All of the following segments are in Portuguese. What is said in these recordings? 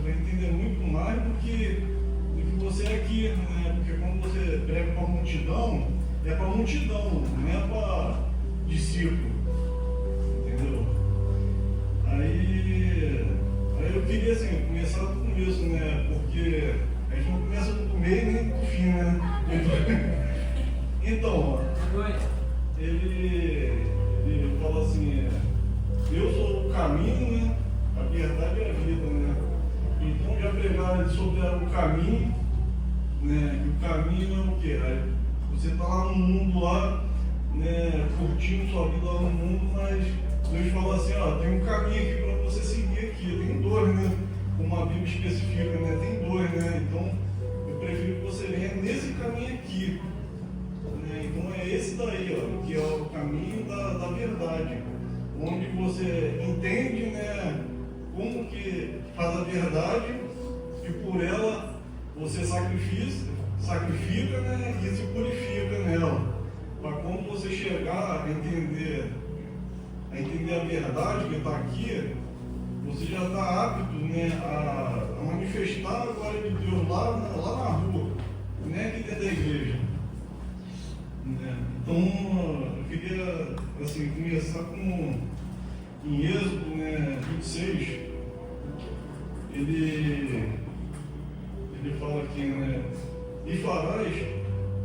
vai entender muito mais do que você aqui, né? Porque quando você prega para a multidão, é para a multidão, não é para discípulo, entendeu? Aí eu queria assim, começar do começo, né? Porque a gente não começa do meio nem do fim, né? Então, ele fala assim, eu sou o caminho, né? A verdade é a vida, né? Então já pregaram sobre o caminho, né? E o caminho é o quê? Você está lá no mundo lá, né? Curtindo sua vida lá no mundo, mas Deus fala assim, ó, tem um caminho aqui para você seguir aqui, tem dois, né? Como a Bíblia especifica, né? Tem dois, né? Então eu prefiro que você venha nesse caminho aqui. Né? Então é esse daí, ó, que é o caminho da verdade, onde você entende, né? Como que faz a verdade e por ela você sacrifica, né, e se purifica nela. Para quando você chegar a entender a verdade que está aqui, você já está apto, né, a manifestar a glória de Deus lá na rua, né, aqui dentro da igreja. Né? Então, eu queria assim, começar com em Êxodo, né, 26, ele fala aqui, né, e farás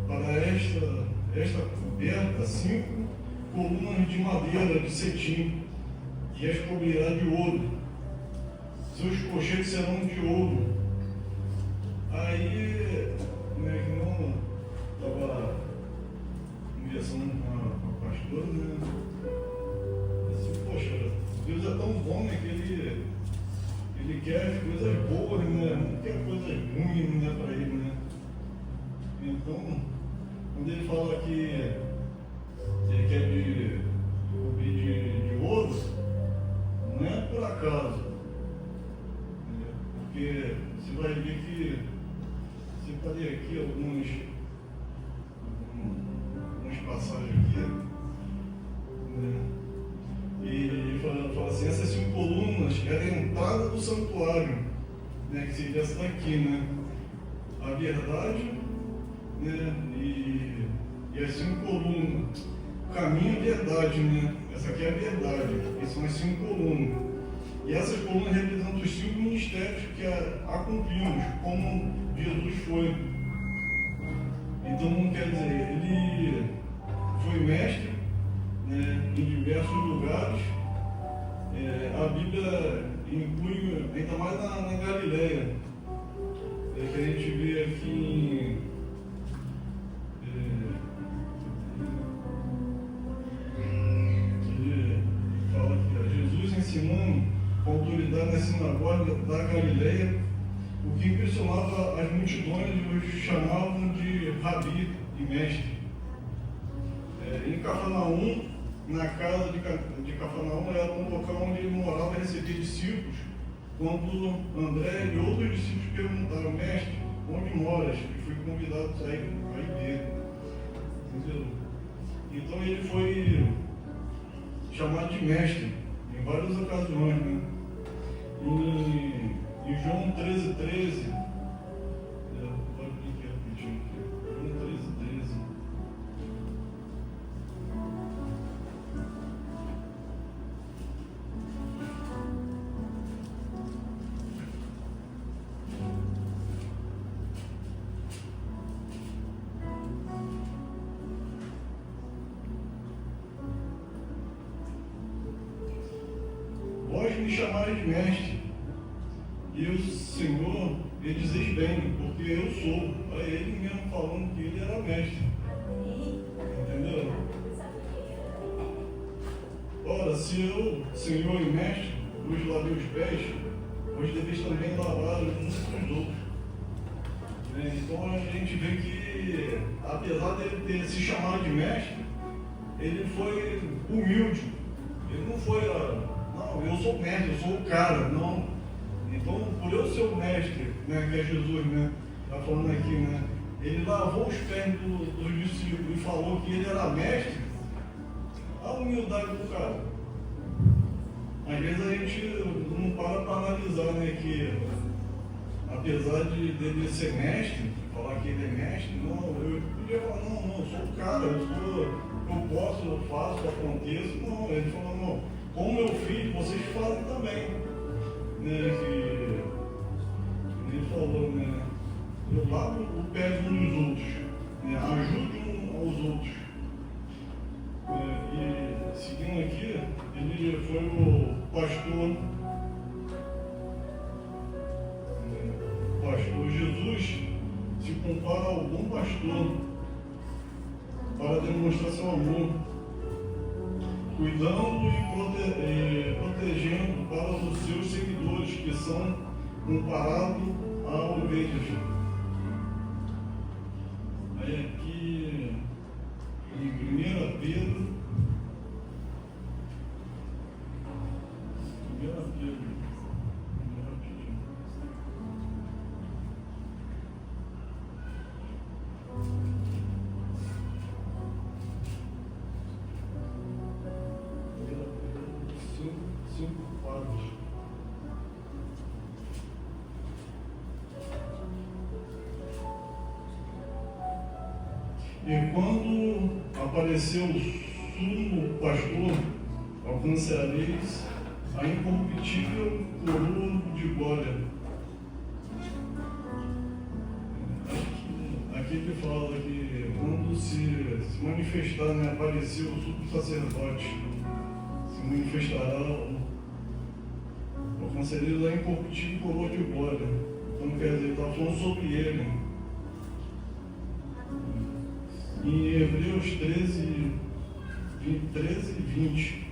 para esta coberta 5 colunas de madeira de cetim, e as cobrirá de ouro, seus cochetes serão de ouro. Aí, né, que não estava conversando com a pastora, né, assim, poxa, Deus é tão bom, né, que ele quer as coisas boas, né, não quer coisas ruins, né, para ele, né. Então, quando ele fala que ele quer cobrir de ouro, não é por acaso, né, porque você vai ver que, você pode ler aqui algumas passagens aqui, né. E ele fala assim, essas 5 colunas eram a entrada do santuário, né, que seria essa daqui, né, a verdade, né, e as 5 colunas, o caminho é verdade, né, essa aqui é a verdade, e são as 5 colunas. E essas colunas representam os 5 ministérios que a cumprimos, como Jesus foi. Então, quer dizer, ele foi mestre, né, em diversos lugares. A Bíblia inclui ainda mais na Galileia, que a gente vê aqui ele fala que Jesus ensinando com autoridade na sinagoga da Galileia, o que impressionava as multidões, os chamavam de rabi e mestre. Em Cafarnaum, na casa de Cafarnaum, era um local onde ele morava e recebia discípulos. Quando André e outros discípulos perguntaram, mestre, onde moras? E fui convidado a ir ver. Entendeu? Então ele foi chamado de mestre em várias ocasiões, né? Em João 13:13, pode pedir rapidinho aqui. João 13:13. Vós me chamais de mestre, e o Senhor, ele dizeis bem, porque eu sou. Olha ele mesmo falando que ele era mestre. Entendeu? Ora, se eu, Senhor e mestre, vos lavei os pés, vós deveis também lavar uns com os outros. Então a gente vê que, apesar dele ter se chamado de mestre, ele foi humilde. Ele não foi, não, eu sou mestre, eu sou o cara, não. Então, por eu ser o mestre, né, que é Jesus, né, está falando aqui, né, ele lavou os pés dos discípulos e falou que ele era mestre. A humildade do cara. Às vezes a gente não para analisar, né, que apesar de dele ser mestre, falar que ele é mestre, não, eu podia falar, não, eu sou o cara, eu posso, eu faço, eu aconteço. Não, ele falou, não, como meu filho, vocês fazem também. Né, que ele falou, né, eu lavo o pé de um dos outros, né, ajude um aos outros. E seguindo aqui, ele foi o pastor. O pastor Jesus se compara ao bom pastor para demonstrar seu amor, cuidando e protegendo para os seus seguidores, que são comparados a ovelhas. Aí aqui em 1 Pedro, 1 Pedro, cinco quadros. E quando apareceu o sumo pastor, alcançareis a incorruptível coroa de glória. Aqui ele fala que quando se manifestar, né, apareceu o sumo sacerdote, se manifestará, alcançareis a incorruptível coroa de glória. Então quer dizer, está falando sobre ele. Em Hebreus 13 e 20.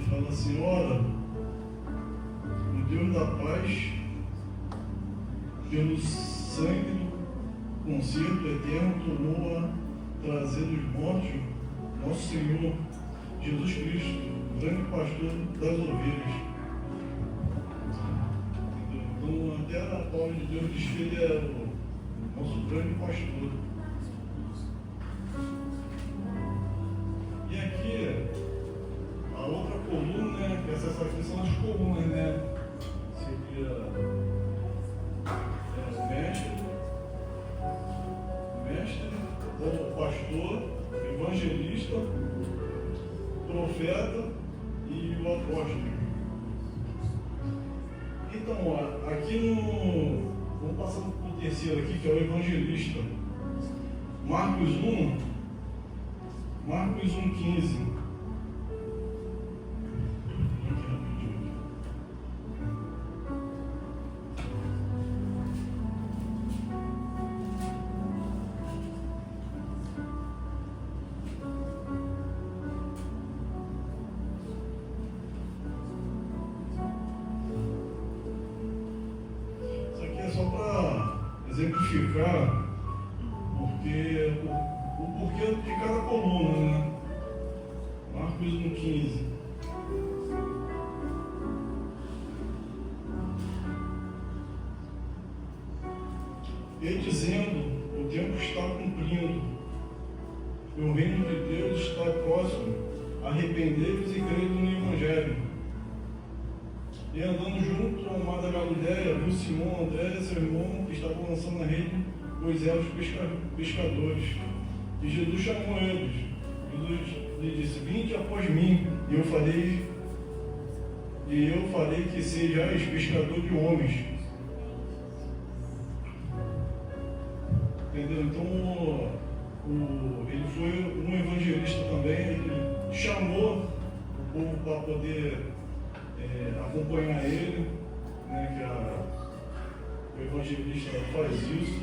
Fala assim, ora, o Deus da paz, pelo sangue do concerto eterno, tornou a trazer dos mortos nosso Senhor Jesus Cristo, grande pastor das ovelhas. Então, até a palavra de Deus diz que ele é o nosso grande pastor. E aqui, a outra coluna, né, que essas aqui são as colunas, né? Seria mestre, ou pastor, evangelista, profeta e o apóstolo. Então, ó, aqui no. Vamos passar para o terceiro aqui, que é o evangelista. Marcos 1,15. Exemplificar o porquê de cada coluna, né? Marcos 1,15. E dizendo, o tempo está cumprindo, e o reino de Deus está próximo. Arrependei-vos e crede no Evangelho. E andando junto ao mar da Galileia, viu Simão, André, seu irmão, que estavam lançando a rede, pois eram os pescadores. E Jesus chamou eles. Jesus lhe disse: vinde após mim, e eu farei que sejais pescador de homens. Entendeu? Então, ele foi um evangelista também. Ele chamou o povo para poder acompanhar ele, né, que o evangelista faz isso.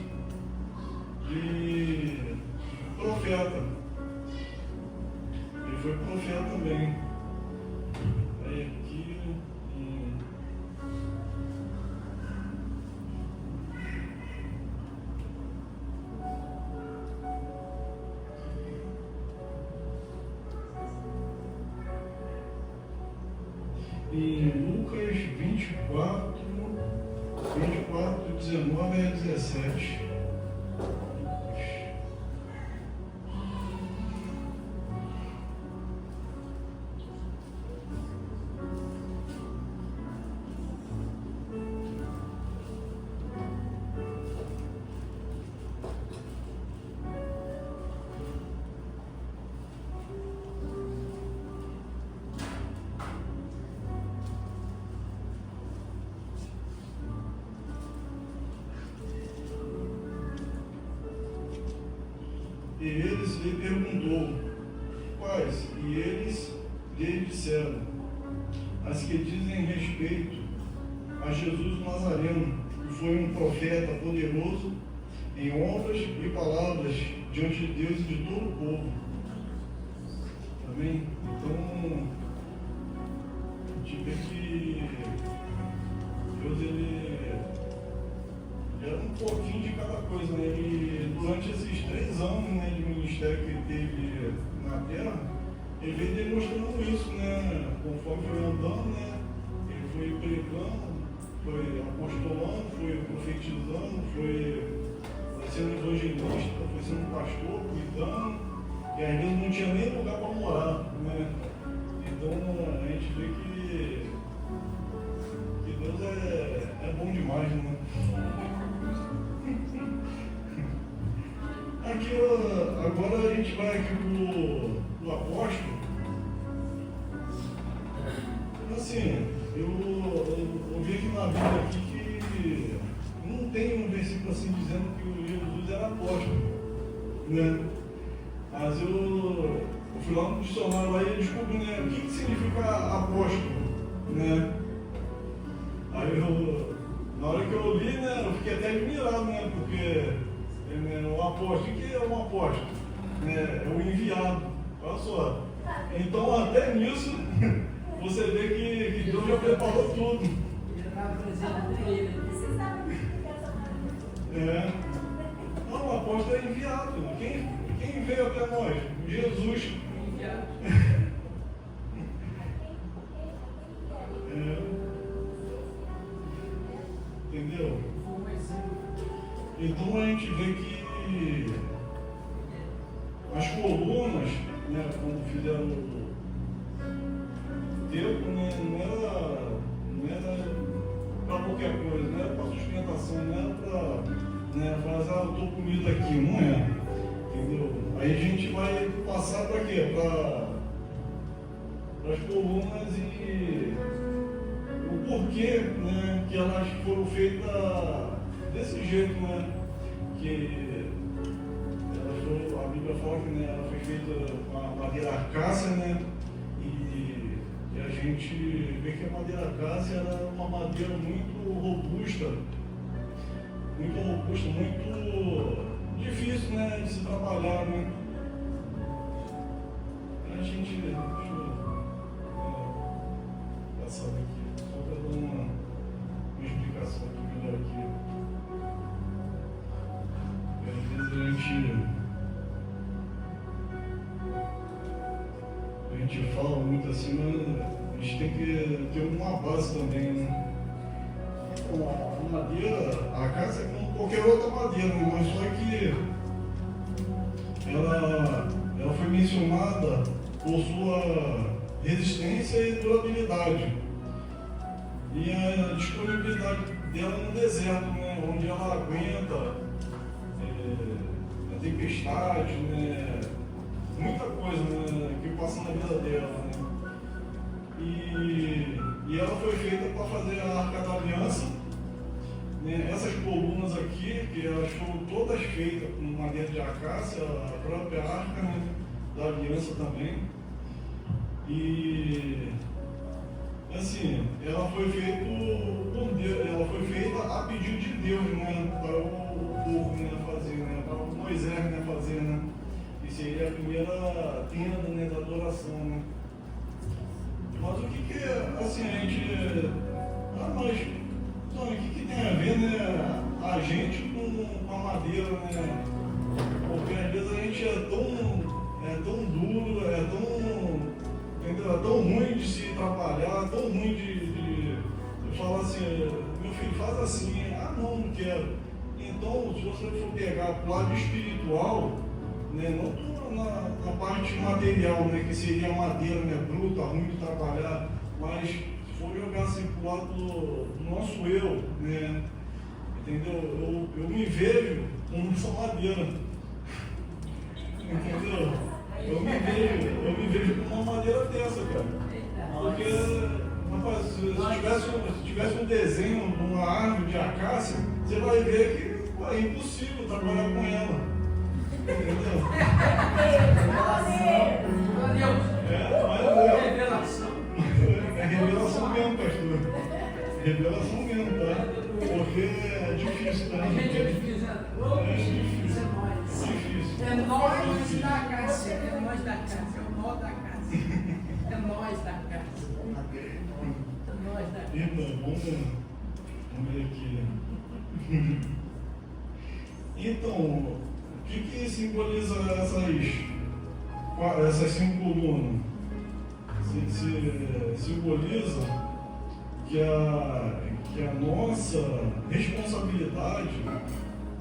E profeta. Ele foi profeta também. Aí aqui. Em Lucas 24, 19 a 17. E eles lhe perguntou: quais? E eles lhe disseram: as que dizem respeito a Jesus o Nazareno, que foi um profeta poderoso em obras e palavras diante de Deus e de todo o povo. Amém? Então, a gente vê que Deus, ele era um pouquinho de cada coisa, né? E durante esses 3 anos, né, de ministério que ele teve na terra, ele veio demonstrando isso, né? Conforme foi andando, né? Ele foi pregando, foi apostolando, foi profetizando, foi sendo evangelista, foi sendo pastor, cuidando, e às vezes não tinha nem lugar para morar, né? Então a gente vê que Deus é bom demais, né? Aqui, agora a gente vai aqui pro apóstolo. Assim, eu vi aqui na Bíblia aqui que não tem um versículo assim dizendo que o Jesus era apóstolo, né? Mas eu fui lá no dicionário lá e descobri, né, o que significa apóstolo, né? Aí na hora que eu li, né, eu fiquei até admirado, né, porque o apóstolo, o que é um apóstolo? É o enviado. Olha só. Então, até nisso, você vê que Deus já preparou tudo. Não, o apóstolo é enviado. Quem veio até nós? Jesus. Entendeu? Então a gente vê que as colunas, né, quando fizeram o templo, né, não era para qualquer coisa, não era para sustentação, não era para fazer, eu estou comido aqui, não é? Entendeu? Aí a gente vai passar para quê? Para as colunas e o porquê, né, que elas foram feitas desse jeito, né? Que a Bíblia fala que, né, ela foi feita com a madeira acácia, né? E a gente vê que a madeira acácia era uma madeira muito robusta, muito difícil, né, de se trabalhar, né? A gente, deixa eu passar aqui, só para dar uma explicação aqui melhor aqui. A gente fala muito assim, mas a gente tem que ter uma base também, né? A madeira, a casa é como qualquer outra madeira, né? Mas só que ela ela foi mencionada por sua resistência e durabilidade. E a disponibilidade dela no deserto, né, onde ela aguenta a tempestade, né, muita coisa, né, que passa na vida dela. Né. E ela foi feita para fazer a Arca da Aliança. Né, essas colunas aqui, que elas foram todas feitas com madeira de acácia, a própria Arca, né, da Aliança também. E assim, ela foi feita por Deus, ela foi feita a pedido de Deus, né, para o povo, né, fazer, né, para o Moisés, né, fazer, né, que seria a primeira tenda, né, da adoração, né. Mas o que assim, a gente, o que tem a ver, né, a gente com a madeira, né, porque às vezes a gente é tão duro, é tão ruim de se trabalhar, tão ruim de falar assim, meu filho, faz assim, não quero. Então, se você for pegar o lado espiritual, né, não na parte material, né, que seria a madeira, né, bruta, ruim de trabalhar, mas se for jogar assim pro lado do nosso eu, né, entendeu? Eu me vejo como essa madeira, entendeu? Eu me vejo com uma madeira dessa, cara. Porque, rapaz, se tivesse um desenho de uma árvore de acácia, você vai ver que é impossível trabalhar com ela. Entendeu? É revelação mesmo, pastor. Revelação mesmo, tá? Porque é difícil, tá? É difícil. É nós da casa, é nós da casa, é o nó da casa. É nós da casa. É nós da casa. Então, vamos ver aqui. Então, o que simboliza essas 5 colunas? Simboliza que a nossa responsabilidade,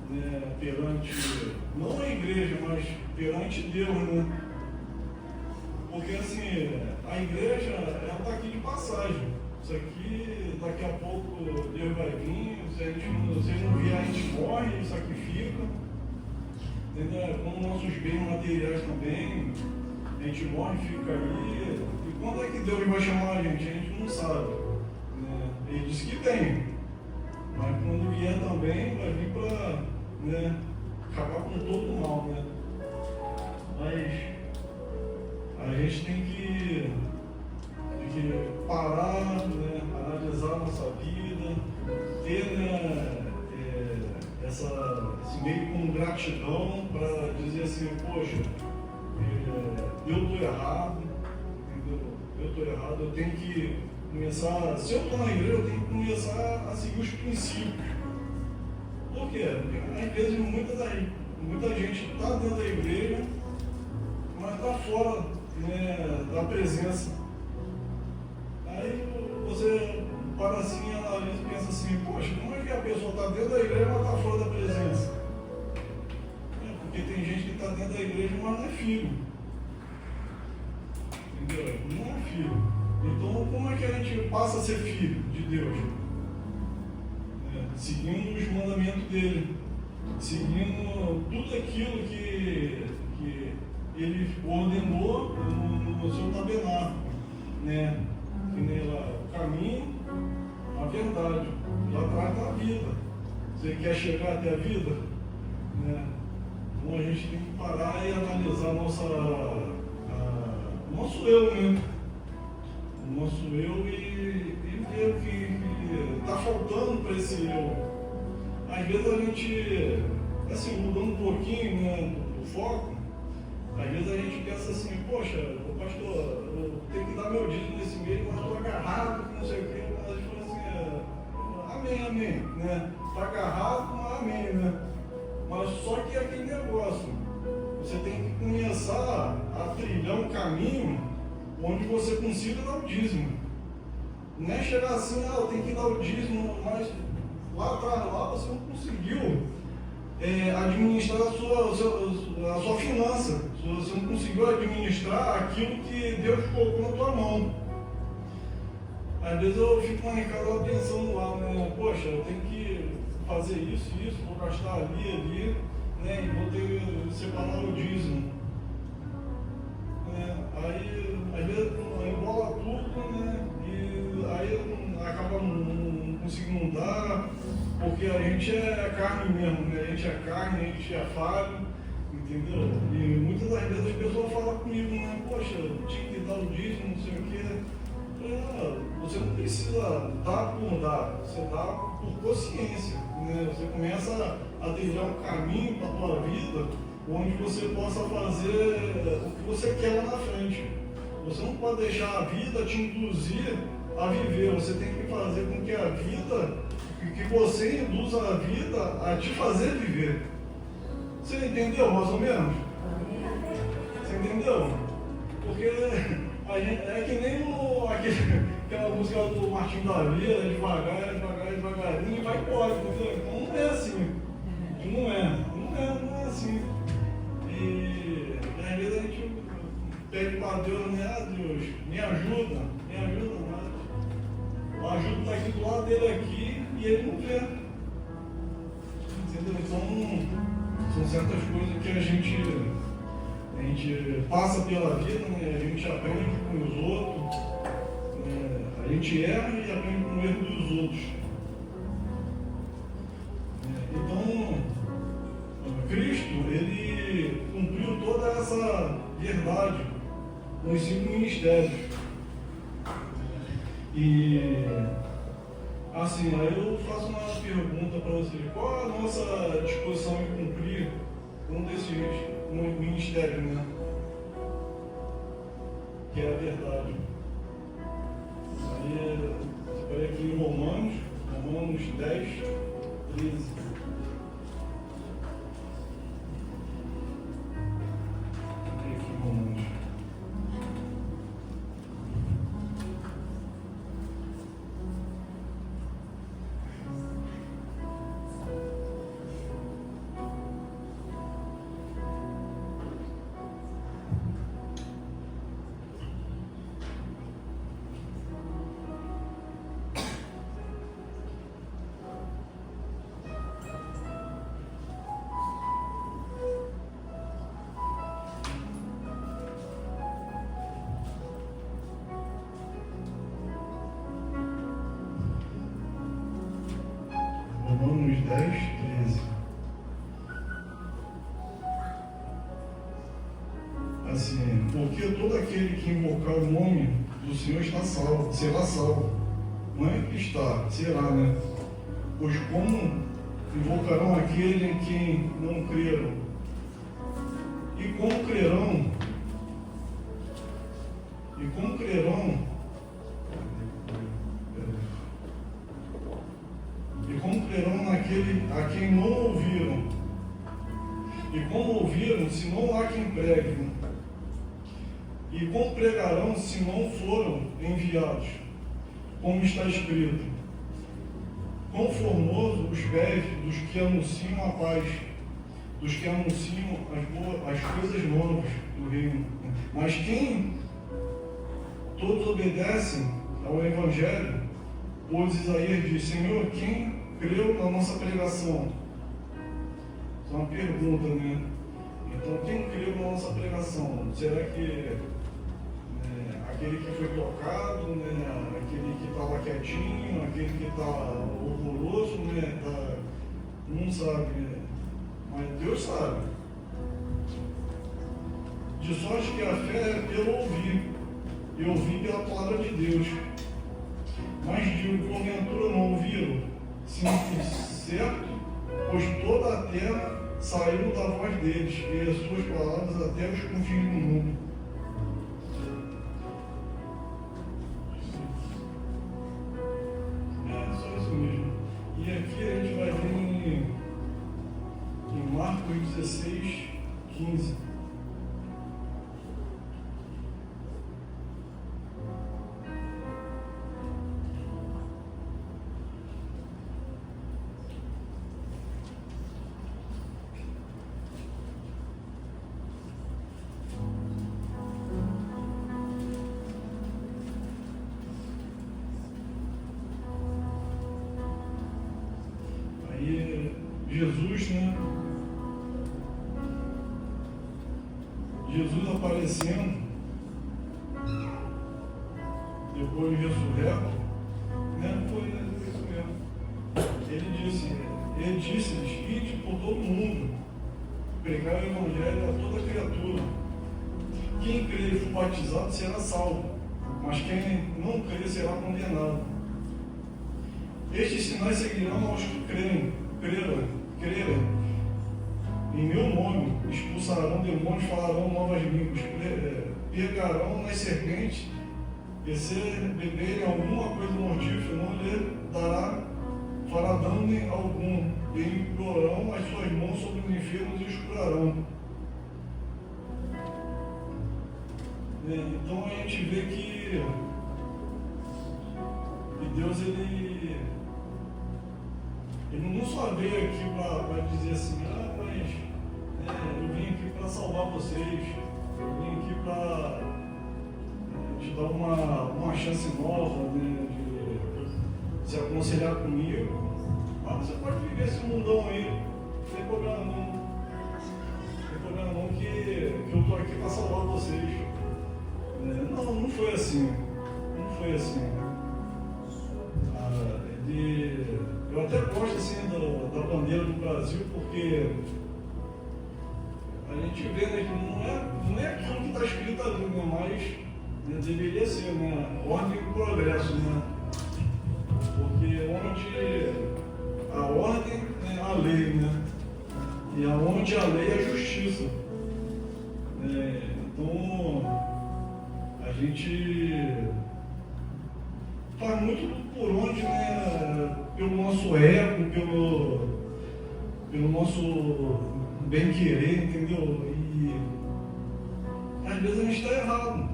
né, perante, não a igreja, mas perante Deus, né? Porque assim, a igreja, ela está aqui de passagem. Isso aqui, daqui a pouco Deus vai vir, se vocês não vier, a gente morre, sacrifica. Entendeu? Como nossos bens materiais também, a gente morre, fica aí. E quando é que Deus vai chamar a gente não sabe. Né? Ele disse que tem. Mas quando vier também, vai vir para, né, acabar com todo o mal, né? Mas a gente tem que parar, né, analisar a nossa vida, ter, né, esse meio com gratidão para dizer assim, poxa, eu estou errado, entendeu? Eu estou errado, eu tenho que começar, se eu estou na igreja, eu tenho que começar a seguir os princípios. Por quê? Porque às vezes muita gente está dentro da igreja, mas está fora, né, da presença. Aí você para assim, analisa e pensa assim, poxa, como é que a pessoa está dentro da igreja, mas está fora da presença? Porque tem gente que está dentro da igreja, mas não é filho. Entendeu? Não é filho. Então, como é que a gente passa a ser filho de Deus? Seguindo os mandamentos dele, seguindo tudo aquilo que ele ordenou no seu tabernáculo, né? Que nem lá, o caminho, a verdade, lá atrás da vida. Você quer chegar até a vida? Né? Então a gente tem que parar e analisar o nosso eu, né? O nosso eu e ver o que está faltando para esse eu. Às vezes a gente, assim, mudando um pouquinho, né, do foco, às vezes a gente pensa assim, poxa, pastor, eu tenho que dar meu dízimo nesse mês, mas estou agarrado, não sei o quê. Mas a gente fala assim, amém, né? Está agarrado, mas amém, né? Mas só que é aquele negócio, você tem que começar a trilhar um caminho onde você consiga dar o dízimo. Não é chegar assim, eu tenho que dar o dízimo, mas lá atrás, lá você não conseguiu administrar a sua finança, Você não conseguiu administrar aquilo que Deus colocou na tua mão. Às vezes eu fico lá em casa pensando lá, né? Poxa, eu tenho que fazer isso, vou gastar ali, né? E vou ter que separar o dízimo. Aí, às vezes, embola tudo, né? E aí acaba não conseguindo dar, porque a gente é carne mesmo, né? A gente é carne, a gente é falho, entendeu? E muitas das vezes as pessoas falam comigo, né? Poxa, tinha que dar o dízimo, não sei o quê. Você não precisa dar por dar, você dá por consciência, né? Você começa a trilhar um caminho para a tua vida, onde você possa fazer o que você quer lá na frente. Você não pode deixar a vida te induzir a viver, você tem que fazer com que a vida, que você induza a vida a te fazer viver. Você entendeu, mais ou menos? Você entendeu? Porque a gente, é que nem aquela música do Martinho da Vila, devagarinho, e vai embora, entendeu? Então não é assim. Não é assim. E às vezes a gente pede para Deus, né? Deus, me ajuda, mas o ajuda está aqui do lado dele aqui e ele não vê. Entendeu? Então são certas coisas que a gente passa pela vida, né? A gente aprende com os outros, né? A gente erra e aprende com o erro dos outros. Então, Cristo, ele cumpriu toda essa verdade nos 5 ministérios. E, assim, aí eu faço uma pergunta para vocês: qual a nossa disposição em cumprir um desses ministérios, né? Que é a verdade. Aí, separei aqui em Romanos 10, 13. Romanos 10, 13. Assim, porque todo aquele que invocar o nome do Senhor está salvo, será salvo. Não é que está, será, né? Pois como invocarão aquele em quem não creram? E como crerão? E como crerão naquele a quem não ouviram? E como ouviram, se não há quem pregue? E como pregarão, se não foram enviados? Como está escrito: quão formoso os pés dos que anunciam a paz, dos que anunciam as coisas novas do reino. Mas quem todos obedecem ao Evangelho, pois Isaías diz: Senhor, quem creu na nossa pregação? Isso é uma pergunta, né? Então, quem creu na nossa pregação? Será que aquele que foi tocado, né? Aquele que estava quietinho, aquele que está horroroso, né? Não sabe, né? Mas Deus sabe. De sorte que a fé é pelo ouvir, e ouvir pela palavra de Deus. Mas digo, porventura não ouviram? Sim, certo? Pois toda a terra saiu da voz deles, e as suas palavras até os confins do mundo. É só isso mesmo. E aqui a gente vai ver em Marcos 16, 15. Jesus, né? Jesus aparecendo, depois de ressurreto, né? Foi isso mesmo. Ele disse, ide por todo mundo, pregar o evangelho a toda criatura. Quem crer e for batizado será salvo, mas quem não crer será condenado. Estes sinais seguirão aos que crerem. Em meu nome expulsarão demônios, falarão novas línguas, pegarão nas serpentes, e se beberem alguma coisa mortífera, não lhe fará dano algum, e imporão as suas mãos sobre os enfermos e os curarão. Então a gente vê que Deus, ele não só veio aqui para dizer assim, mas eu vim aqui para salvar vocês, eu vim aqui para te dar uma chance nova, né, de se aconselhar comigo. Você pode viver esse mundão aí, não tem problema não. Não tem problema não que eu estou aqui para salvar vocês. Não foi assim. Não foi assim. Eu até gosto assim da bandeira do Brasil, porque a gente vê, né, que não é aquilo que está escrito ali, né, mas deveria ser, né, ordem e progresso, né? Porque onde a ordem é a lei, né? E aonde a lei é a justiça. Então a gente faz muito por onde, né? Pelo nosso ego, pelo nosso bem-querer, entendeu? E às vezes a gente está errado.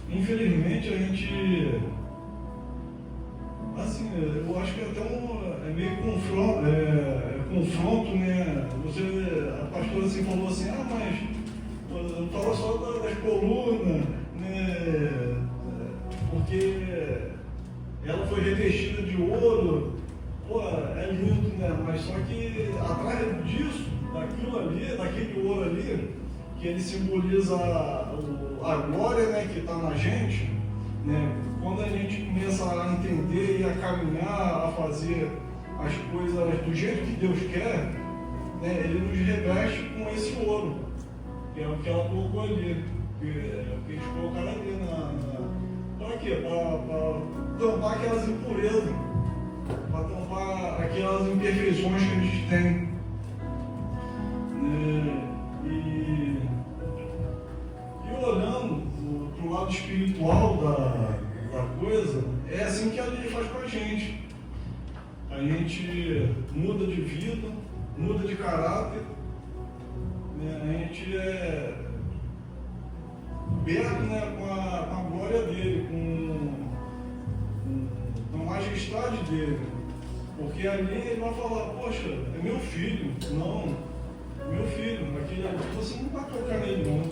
Infelizmente a gente, assim, eu acho que até é meio confronto, né? A pastora assim falou assim, mas fala só das colunas, né? Porque ela foi revestida de ouro, é lindo, né? Mas só que atrás disso, daquilo ali, daquele ouro ali, que ele simboliza a glória, né, que está na gente, né? Quando a gente começa a entender e a caminhar, a fazer as coisas do jeito que Deus quer, né, ele nos reveste com esse ouro, que é o que ela colocou ali, que eles colocaram ali para quê? Para tampar aquelas impurezas, para tampar aquelas imperfeições que a gente tem. E olhando para o lado espiritual da coisa, é assim que a lei faz com a gente. A gente muda de vida, muda de caráter, né? A gente é coberto, né, com a glória dele, com a majestade dele. Porque ali ele vai falar, poxa, é meu filho. Não, meu filho, aquele ali você não vai tocar nele não.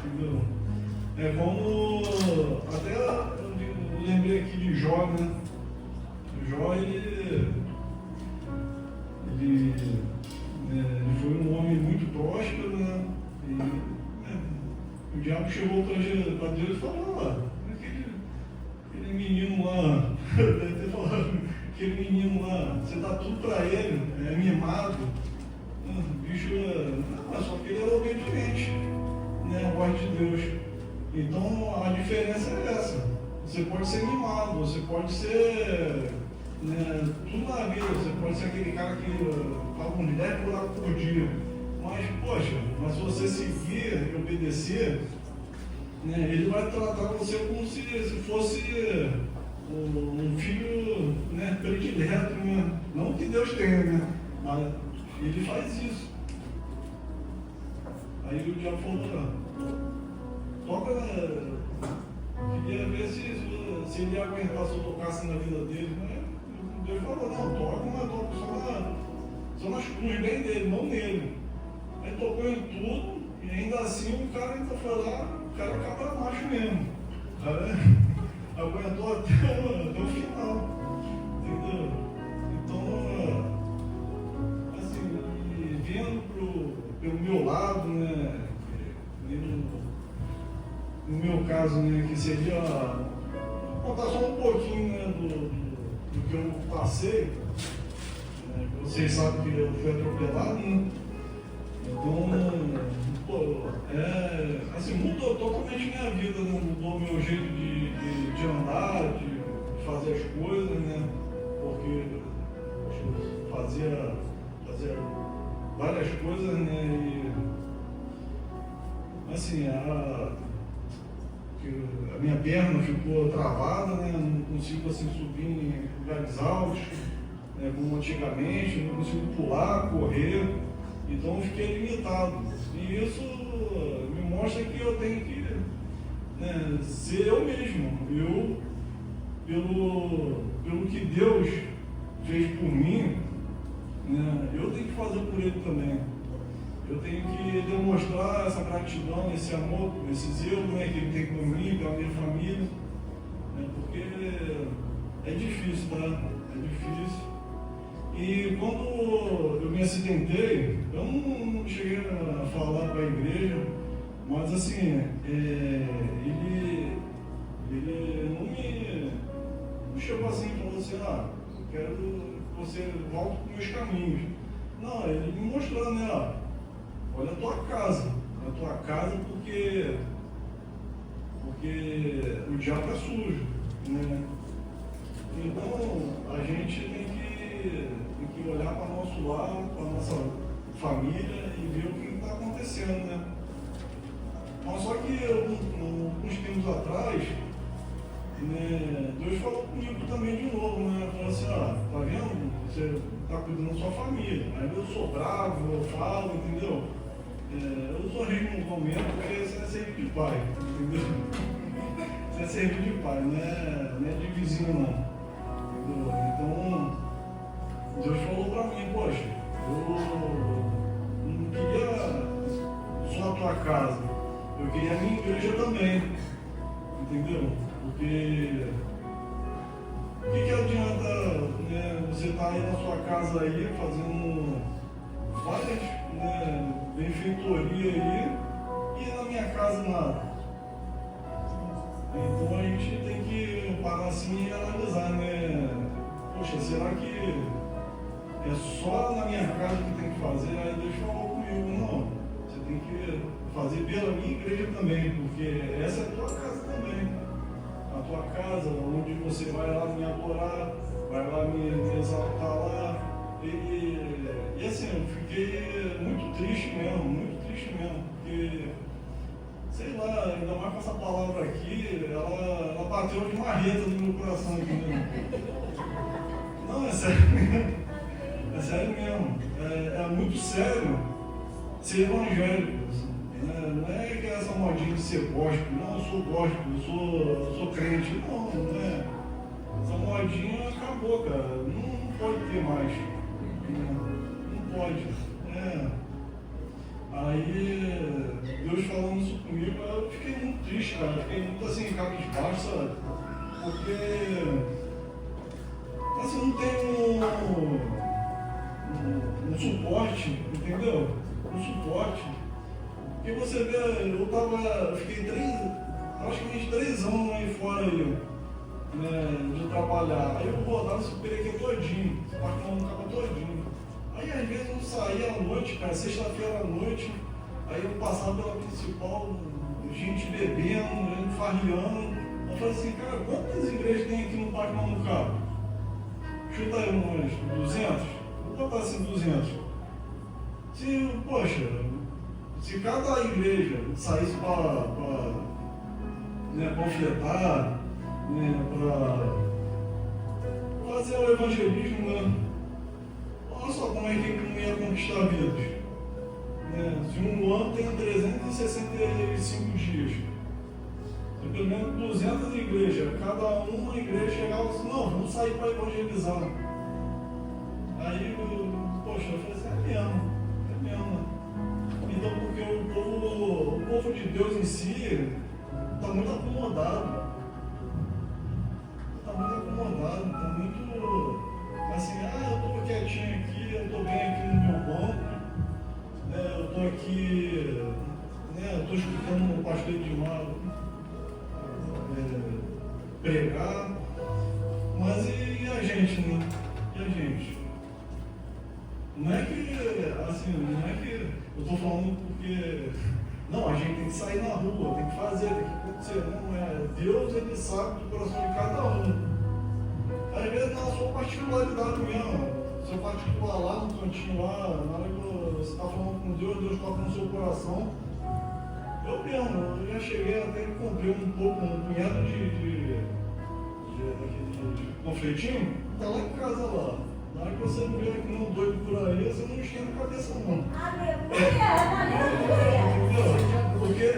Entendeu? É como, até eu lembrei aqui de Jó, né? Jó, ele foi um homem muito próspero, né? O diabo chegou para Deus e falou, aquele menino lá, deve ter falado, aquele menino lá, você dá tudo para ele, é mimado, o bicho, só que ele era obediente, né, a voz de Deus. Então a diferença é essa, você pode ser mimado, você pode ser, né, tudo na vida, você pode ser aquele cara que fala uns 10 por dia. Mas, poxa, se você seguir e obedecer, né, ele vai tratar você como se fosse um filho, né, predileto, né? Não que Deus tenha, né? Mas ele faz isso. Aí o diabo falou, toca, queria ver se ele ia aguentar se eu tocasse na vida dele. Mas Deus falou, não, toca, mas toca só nos bem dele, não nele. Aí tocou em tudo, e ainda assim o cara ainda foi lá, o cara é cabra macho mesmo. O cara aguentou até o final. Entendeu? Então pelo meu lado, né? No meu caso, né, que seria contar só um pouquinho, né, do que eu passei. Né, vocês sabem que eu fui atropelado, né? Então, pô, assim, mudou totalmente minha vida, né? Mudou meu jeito de andar, de fazer as coisas, né? Porque eu fazia várias coisas, né? E, assim, a minha perna ficou travada, né? Não consigo assim, subir em lugares altos, né? Como antigamente, não consigo pular, correr, então eu fiquei limitado. E isso me mostra que eu tenho que, né, ser eu mesmo. Pelo que Deus fez por mim, né, eu tenho que fazer por Ele também. Eu tenho que demonstrar essa gratidão, esse amor, esse zelo, né, que Ele tem por mim, pela minha família, né, porque é difícil, tá? É difícil. E quando eu me acidentei, eu não cheguei a falar para a igreja, mas assim, ele não chegou assim e falou assim, eu quero que você volte para os meus caminhos. Não, ele me mostrou, né, olha a tua casa porque o diabo é sujo, né? Então a gente tem que olhar para o nosso lado, para a nossa família e ver o que está acontecendo, né? Mas só que alguns tempos atrás, né, Deus falou comigo também de novo, né? Falou assim, tá vendo? Você está cuidando da sua família. Aí eu sou bravo, eu falo, entendeu? Eu sou rio no momento porque você é servir de pai, entendeu? Você é servir de pai, não é de vizinho não. Entendeu? Então, Deus falou para mim, poxa, eu não queria só a tua casa, eu queria a minha igreja também, entendeu? Porque o que adianta, né, você estar aí na sua casa aí fazendo várias, né, benfeitoria aí e na minha casa nada. Então a gente tem que parar assim e analisar, né? Poxa, será que é só na minha casa que tem que fazer? Aí Deus falou comigo, não, você tem que fazer pela minha igreja também, porque essa é a tua casa também. A tua casa, onde você vai lá me adorar, vai lá me exaltar lá. E assim, eu fiquei muito triste mesmo, porque, sei lá, ainda mais com essa palavra aqui, ela bateu de marreta no meu coração aqui, né? Não, é sério mesmo. É sério mesmo. É muito sério ser evangélico. Né? Não é que essa modinha de ser gospel. Não, eu sou gospel, eu sou crente. Não, não é. Essa modinha acabou, cara. Não pode ter mais. Não pode. Aí, Deus falando isso comigo, eu fiquei muito triste, cara. Fiquei muito assim, cabisbaixo, sabe? Porque, assim, não tem um suporte, entendeu? Um suporte. Porque você vê, eu fiquei praticamente 3 anos aí fora aí, né, de trabalhar. Aí eu rodava esse perequê todinho, esse parque não acaba todinho. Aí às vezes eu saía à noite, cara, sexta-feira à noite, aí eu passava pela principal, gente bebendo, gente farriando. Eu falei assim, cara, quantas igrejas tem aqui no Parque Mamucaba? Chuta aí umas 200? Vou botar assim 200. Se cada igreja saísse para panfletar, né, para fazer o evangelismo, né? Olha só como é que não ia conquistar vidas. Né? Se um ano tem 365 dias, tem pelo menos 200 igrejas, cada uma igreja chegava e disse, não, vamos sair para evangelizar. Aí, poxa, eu falei assim, é mesmo. Então, porque o povo de Deus em si está muito acomodado. Está muito assim, eu estou quietinho aqui, eu estou bem aqui no meu banco. Eu estou aqui, eu estou escutando o pastor Edmar pregar, mas e a gente, né? E a gente? Não é que, assim, não é que eu estou falando porque, não, a gente tem que sair na rua, tem que fazer, tem que acontecer, não é. Deus, ele sabe do coração de cada um. Às vezes na sua particularidade mesmo, seu particular lá no cantinho lá, na hora que você está falando com Deus, Deus toca no seu coração. Eu mesmo, eu já cheguei até que comprei um punhado de confeitinho, tá lá em casa lá. Na hora que você não vê que não doido por aí, você não esquenta a cabeça não. Porque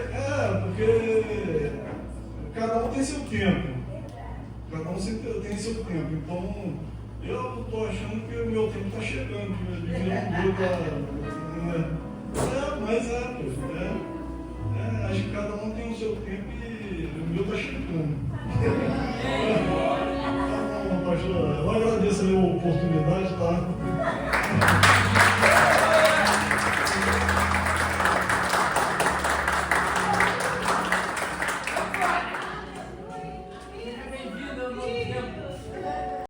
cada um tem seu tempo. Cada um tem seu tempo. Então, eu estou achando que o meu tempo está chegando. Acho que cada um tem o seu tempo e o meu está chegando. Então, pastor, eu agradeço a oportunidade.